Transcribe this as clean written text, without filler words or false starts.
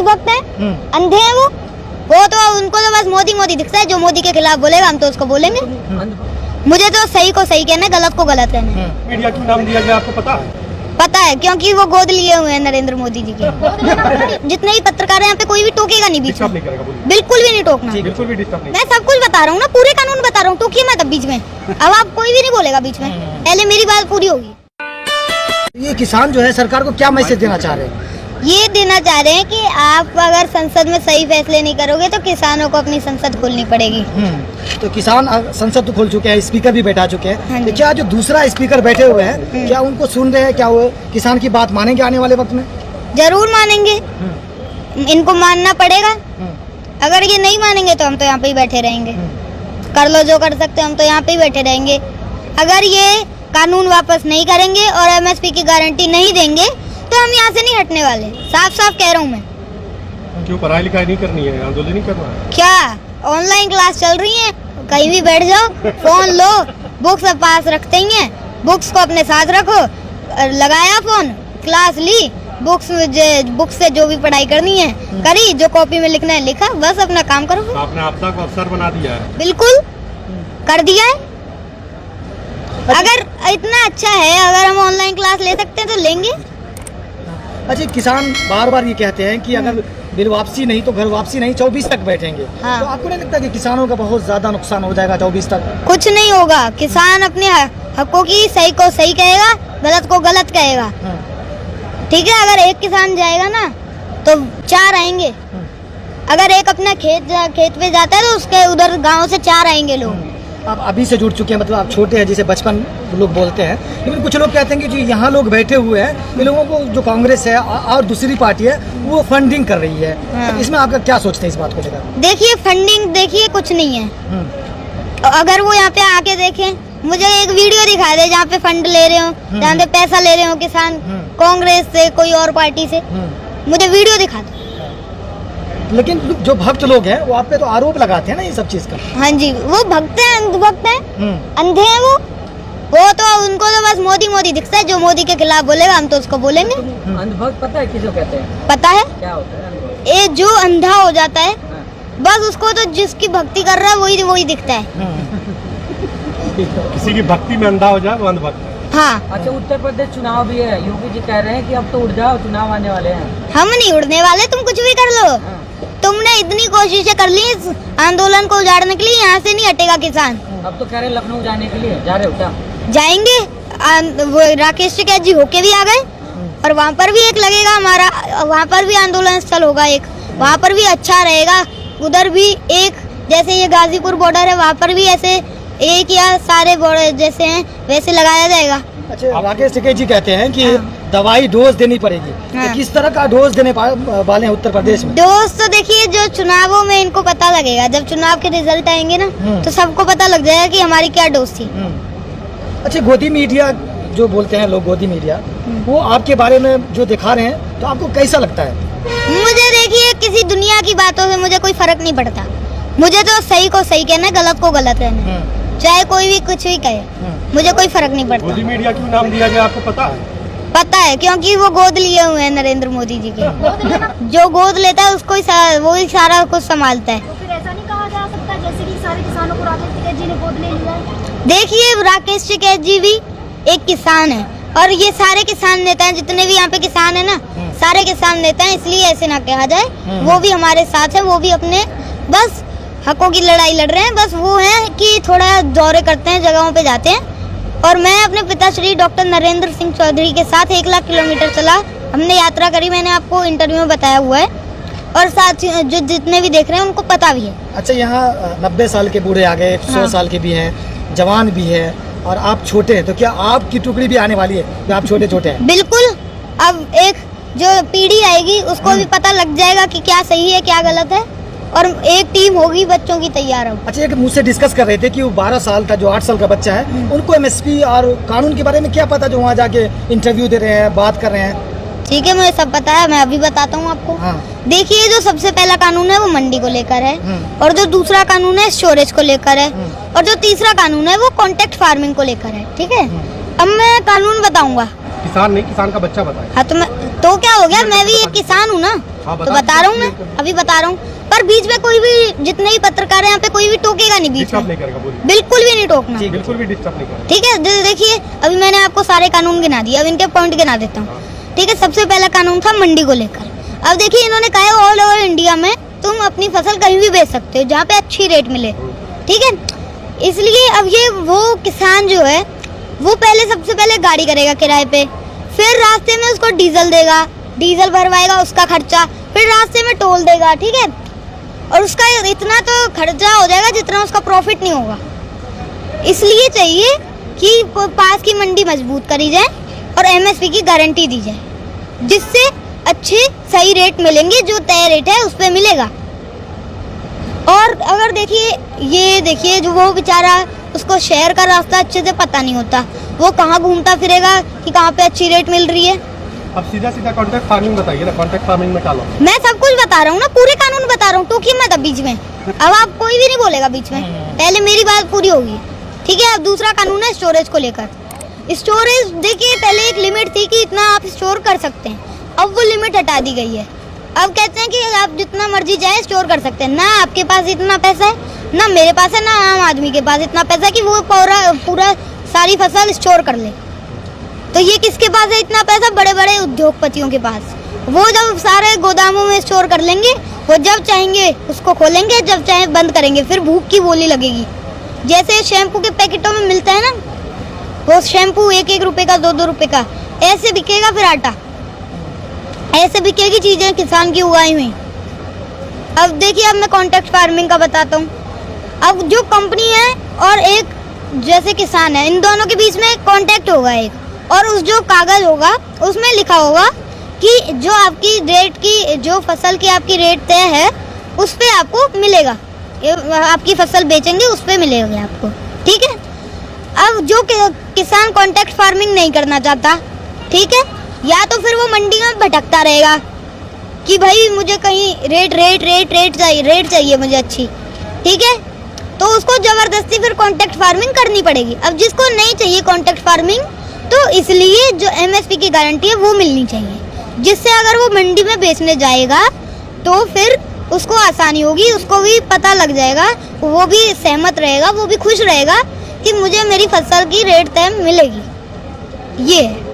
अंधभक्त है, अंधे हैं वो तो उनको तो बस मोदी मोदी दिखता है। जो मोदी के खिलाफ बोलेगा हम तो उसको बोलेंगे। मुझे तो सही को सही कहना है, गलत को गलत कहना है। मीडिया क्यों नाम दिया गया आपको पता है? पता है, क्योंकि वो गोद लिए हुए हैं नरेंद्र मोदी जी के। जितने भी पत्रकार हैं यहाँ पे कोई भी टोकेगा नहीं बीच में, बिल्कुल भी नहीं टोकना, बिल्कुल भी डिस्टर्ब नहीं। मैं सब कुछ बता रहा हूँ ना, पूरे कानून बता रहा हूँ, टोकिए मत अब बीच में। अब आप कोई भी नहीं बोलेगा बीच में, पहले मेरी बात पूरी होगी। ये किसान जो है सरकार को क्या मैसेज देना चाह रहे हैं? ये देना चाह रहे हैं कि आप अगर संसद में सही फैसले नहीं करोगे तो किसानों को अपनी संसद खोलनी पड़ेगी। तो किसान संसद तो खोल चुके हैं, स्पीकर भी बैठा चुके हाँ हैं, जी। तो क्या जो दूसरा स्पीकर बैठे हुए हैं क्या उनको सुन रहे हैं? क्या वो किसान की बात मानेंगे आने वाले वक्त में? जरूर मानेंगे, इनको मानना पड़ेगा। अगर ये नहीं मानेंगे तो हम तो यहाँ पे ही बैठे रहेंगे। कर लो जो कर सकते हम तो यहाँ पे ही बैठे रहेंगे। अगर ये कानून वापस नहीं करेंगे और एमएसपी की गारंटी नहीं देंगे तो हम यहाँ से नहीं हटने वाले। साफ साफ कह रहा हूँ मैं। क्यों पढ़ाई लिखाई नहीं करनी है, आंदोलन नहीं करना है? क्या ऑनलाइन क्लास चल रही है, कहीं भी बैठ जाओ, फोन लो, बुक्स पास रखते ही हैं, बुक्स को अपने साथ रखो, लगाया फोन, क्लास ली, बुक्स से जो भी पढ़ाई करनी है करी, जो कॉपी में लिखना है लिखा, बस अपना काम करो। तो आपने आपदा को अवसर बना दिया है। बिल्कुल कर दिया है। अगर इतना अच्छा है, अगर हम ऑनलाइन क्लास ले सकते हैं तो लेंगे। अच्छा, किसान बार बार ये कहते हैं कि अगर बिल वापसी नहीं तो घर वापसी नहीं, 24 तक बैठेंगे। हाँ। तो आपको नहीं लगता कि किसानों का बहुत ज्यादा नुकसान हो जाएगा 24 तक? कुछ नहीं होगा, किसान अपने हकों की सही को सही कहेगा, गलत को गलत कहेगा। ठीक है, अगर एक किसान जाएगा ना तो 4 आएंगे। अगर एक अपना खेत पे जाता है तो उसके उधर गांव से 4 आएंगे लोग। आप अभी से जुड़ चुके हैं, मतलब आप छोटे हैं, जिसे बचपन लोग बोलते हैं, लेकिन कुछ लोग कहते हैं कि जो यहाँ लोग बैठे हुए हैं, इन लोगों को जो कांग्रेस है और दूसरी पार्टी है वो फंडिंग कर रही है। हाँ। तो इसमें आपका क्या सोचते हैं इस बात को लेकर? देखिए फंडिंग, देखिए कुछ नहीं है। अगर वो यहाँ पे आके देखें, मुझे एक वीडियो दिखा दे जहाँ पे फंड ले रहे हो, जहाँ पे पैसा ले रहे हो किसान कांग्रेस से, कोई और पार्टी से, मुझे वीडियो दिखा दो। लेकिन जो भक्त लोग हैं वो आप पे तो आरोप लगाते हैं ना ये सब चीज का। हाँ जी, वो भक्त हैं, अंधभक्त हैं, अंधे हैं वो तो उनको तो बस मोदी मोदी दिखता है। जो मोदी के खिलाफ बोलेगा हम तो उसको बोलेंगे। अंधभक्त पता है किसको कहते हैं? पता है, क्या होता है अंधभक्त? ये जो अंधा हो जाता है, बस उसको तो जिसकी भक्ति कर रहा है वही दिखता है। किसी की भक्ति में अंधा हो जाए वो अंधभक्त है। हाँ। अच्छा, उत्तर प्रदेश चुनाव भी है, योगी जी कह रहे हैं कि अब तो उठ जाओ, चुनाव आने वाले हैं। हम नहीं उड़ने वाले, तुम कुछ भी कर लो। तुमने इतनी कोशिशें कर ली इस आंदोलन को उजाड़ने के लिए, यहाँ से नहीं हटेगा किसान। अब तो कह रहे लखनऊ जाने के लिए जा रहे हो क्या? जाएंगे, वो राकेश टिकैत जी होके भी आ गए और वहाँ पर भी एक लगेगा हमारा, वहाँ पर भी आंदोलन स्थल होगा एक, वहाँ पर भी अच्छा रहेगा। उधर भी एक, जैसे ये गाजीपुर बॉर्डर है, वहाँ पर भी ऐसे एक या सारे बॉर्डर जैसे हैं वैसे लगाया जाएगा। अच्छा, राकेश टिकैत जी कहते हैं कि दवाई डोज देनी पड़ेगी। हाँ। तो किस तरह का डोज देने वाले हैं उत्तर प्रदेश में? डोज तो देखिए जो चुनावों में इनको पता लगेगा, जब चुनाव के रिजल्ट आएंगे ना तो सबको पता लग जाएगा कि हमारी क्या डोज थी। अच्छा, गोदी मीडिया जो बोलते हैं लोग, गोदी मीडिया, वो आपके बारे में जो दिखा रहे हैं तो आपको कैसा लगता है? मुझे देखिए किसी दुनिया की बातों से मुझे कोई फर्क नहीं पड़ता। मुझे तो सही को सही कहना है, गलत को गलत कहना है। चाहे कोई भी कुछ भी कहे, मुझे कोई फर्क नहीं पड़ता। मोदी मीडिया क्यों नाम दिया गया आपको पता है? पता है, क्योंकि वो गोद लिए हुए हैं नरेंद्र मोदी जी के। जो गोद लेता है उसको वो ही सारा कुछ संभालता है। तो फिर ऐसा नहीं कहा जा सकता जैसे कि सारे किसानों को राकेश टिकैत जी ने गोद ले लिया है? देखिए राकेश टिकैत जी भी एक किसान है और ये सारे किसान नेता हैं, जितने भी यहाँ पे किसान है ना, सारे किसान नेता हैं, इसलिए ऐसे ना कहा जाए। वो भी हमारे साथ है, वो भी अपने बस हकों की लड़ाई लड़ रहे हैं। बस वो है कि थोड़ा दौरे करते हैं, जगहों पे जाते हैं। और मैं अपने पिताश्री डॉक्टर नरेंद्र सिंह चौधरी के साथ 1 लाख किलोमीटर चला, हमने यात्रा करी, मैंने आपको इंटरव्यू में बताया हुआ है। और साथ जो जितने भी देख रहे हैं उनको पता भी है। अच्छा, यहाँ 90 साल के बूढ़े आ गए, 100 साल के भी हैं, जवान भी है, और आप छोटे हैं, तो क्या आपकी टुकड़ी भी आने वाली है? तो आप छोटे छोटे हैं। बिल्कुल, अब एक जो पीढ़ी आएगी उसको भी पता लग जाएगा कि क्या सही है क्या गलत है, और एक टीम होगी बच्चों की तैयार हो। अच्छा, एक मुझसे डिस्कस कर रहे थे कि वो 12 साल का जो 8 साल का बच्चा है, उनको एमएसपी और कानून के बारे में क्या पता, जो वहाँ जाके इंटरव्यू दे रहे हैं, बात कर रहे हैं? ठीक है, मुझे सब पता है, मैं अभी बताता हूँ आपको। हाँ। देखिए, जो सबसे पहला कानून है वो मंडी को लेकर है, और जो दूसरा कानून है स्टोरेज को लेकर है, और जो तीसरा कानून है वो कॉन्ट्रैक्ट फार्मिंग को लेकर है। ठीक है, अब मैं कानून बताऊंगा। किसान नहीं, किसान का बच्चा बताए। हाँ तो क्या हो गया, मैं भी एक किसान हूँ ना, हाँ, तो बता रहा हूँ मैं, अभी बता रहा हूँ। पर बीच में कोई भी, जितने भी पत्रकार हैं यहाँ पे, कोई भी टोकेगा नहीं बीच डिस्टर्ब में, नहीं करेगा, बोलिए। बिल्कुल भी नहीं टोकना, बिल्कुल भी डिस्टर्ब नहीं करेगा। ठीक है। देखिए अभी मैंने आपको सारे कानून गिना दिए, अब इनके पॉइंट गिना देता हूँ, ठीक है। सबसे पहला कानून था मंडी को लेकर। अब देखिए इन्होंने कहा है ऑल ओवर इंडिया में तुम अपनी फसल कहीं भी बेच सकते हो जहाँ पे अच्छी रेट मिले, ठीक है। इसलिए अब ये वो किसान जो है वो पहले, सबसे पहले गाड़ी करेगा किराए पे, फिर रास्ते में उसको डीजल देगा, डीजल भरवाएगा उसका खर्चा, फिर रास्ते में टोल देगा, ठीक है। और उसका इतना तो खर्चा हो जाएगा जितना उसका प्रॉफिट नहीं होगा। इसलिए चाहिए कि पास की मंडी मजबूत करी जाए और एमएसपी की गारंटी दी जाए, जिससे अच्छे सही रेट मिलेंगे, जो तय रेट है उस पे मिलेगा। और अगर देखिए जो वो बेचारा, उसको शहर का रास्ता अच्छे से पता नहीं होता, वो कहाँ घूमता फिरेगा कि कहाँ पे अच्छी रेट मिल रही है। अब सीधा सीधा कॉन्ट्रैक्ट फार्मिंग बताइए ना, कॉन्ट्रैक्ट फार्मिंग में डालो। मैं सब कुछ बता रहा हूँ ना, पूरे कानून बता रहा हूँ, टोकिए मत अब बीच में। अब आप कोई भी नहीं बोलेगा बीच में, पहले मेरी बात पूरी होगी, ठीक है। अब दूसरा कानून है स्टोरेज को लेकर। स्टोरेज देखिए, पहले एक लिमिट थी कि इतना आप स्टोर कर सकते हैं, अब वो लिमिट हटा दी गई है। अब कहते हैं कि आप जितना मर्जी जाए स्टोर कर सकते हैं। ना आपके पास इतना पैसा है, ना मेरे पास है, ना आम आदमी के पास इतना पैसा है कि वो पूरा सारी फसल स्टोर कर ले। तो ये किसके पास है इतना पैसा? बड़े बड़े उद्योगपतियों के पास। वो जब सारे गोदामों में स्टोर कर लेंगे, वो जब चाहेंगे उसको खोलेंगे, जब चाहे बंद करेंगे, फिर भूख की बोली लगेगी। जैसे शैम्पू के पैकेटों में मिलता है ना, वो शैम्पू 1-1 रुपए का, 2-2 रुपए का, ऐसे बिकेगा। फिर आटा ऐसे बिकेगी चीजें किसान की उगाई हुई। अब देखिए, अब मैं कॉन्ट्रैक्ट फार्मिंग का बताता हूँ। अब जो कंपनी है और एक जैसे किसान है, इन दोनों के बीच में कॉन्ट्रैक्ट होगा एक, और उस जो कागज होगा उसमें लिखा होगा कि जो आपकी रेट की, जो फसल की आपकी रेट तय है उस पे आपको मिलेगा, आपकी फसल बेचेंगे उस पे मिलेगा आपको, ठीक है। अब जो किसान कॉन्ट्रैक्ट फार्मिंग नहीं करना चाहता, ठीक है, या तो फिर वो मंडी में भटकता रहेगा कि भाई मुझे कहीं रेट चाहिए मुझे अच्छी, ठीक है, तो उसको जबरदस्ती फिर कॉन्ट्रैक्ट फार्मिंग करनी पड़ेगी। अब जिसको नहीं चाहिए कॉन्ट्रैक्ट फार्मिंग, तो इसलिए जो एमएसपी की गारंटी है वो मिलनी चाहिए, जिससे अगर वो मंडी में बेचने जाएगा तो फिर उसको आसानी होगी, उसको भी पता लग जाएगा, वो भी सहमत रहेगा, वो भी खुश रहेगा कि मुझे मेरी फसल की रेट तय मिलेगी। ये है।